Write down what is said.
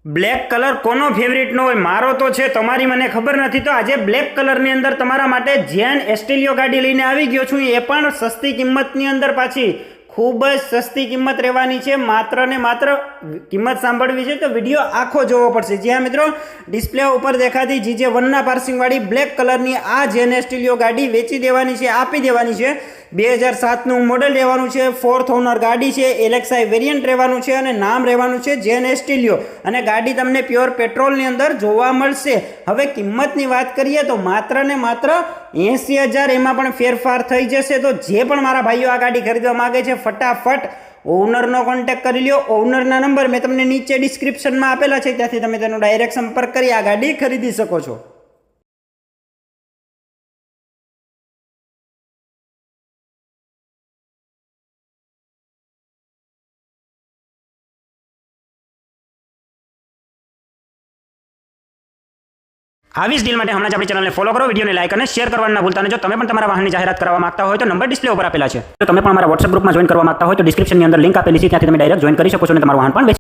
Black colour કોનો favourite નો હોય? મારો તો છે, તમારી મને ખબર નથી. તો આજે બ્લેક કલરની અંદર તમારા માટે જેન એસ્ટેલિયો ગાડી લઈને આવી ગયો છું. એ પણ સસ્તી કિંમતની અંદર, પાછી ખૂબ જ સસ્તી કિંમત રહેવાની છે. માત્ર ને માત્ર કિંમત સાંભળવી છે તો વિડીયો આખો જોવો પડશે. જ્યાં મિત્રો ડિસ્પ્લે ઉપર દેખાતી GJ1 પાર્સિંગવાળી બ્લેક કલરની આ જેન એસ્ટેલિયો ગાડી વેચી દેવાની છે, આપી દેવાની છે. 2007નું મોડલ રહેવાનું છે, 4th ઓનર ગાડી છે, LXI વેરિયન્ટ રહેવાનું છે અને નામ રહેવાનું છે જેન એસ્ટેલિયો. અને ગાડી તમને પ્યોર પેટ્રોલની અંદર જોવા મળશે. હવે કિંમતની વાત કરીએ તો માત્ર ને માત્ર 80,000, એમાં પણ ફેરફાર થઈ જશે. તો જે પણ મારા ભાઈઓ આ ગાડી ખરીદવા માંગે છે, ફટાફટ ઓનરનો કોન્ટેક્ટ કરી લ્યો. ઓનરના નંબર મેં તમને નીચે ડિસ્ક્રિપ્શનમાં આપેલા છે, ત્યાંથી તમે તેનો ડાયરેક્ટ સંપર્ક કરી આ ગાડી ખરીદી શકો છો. આવી જ ડીલ માટે હમણાં જ આપણી ચેનલને ફોલો કરો, વિડીયોને લાઈક અને શેર કરવાનું ના ભૂલતા. અને જો તમે પણ તમારા વાહનની જાહેરાત કરવા માંગતા હોય તો નંબર ડિસ્પ્લે ઉપર આપેલા છે. જો તમે પણ અમારા WhatsApp ગ્રુપમાં જોઈન કરવા માંગતા હોય તો ડિસ્ક્રિપ્શનની અંદર લિંક આપેલી છે, ત્યાંથી તમે ડાયરેક્ટ જોઈન કરી શકો છો અને તમારું વાહન પણ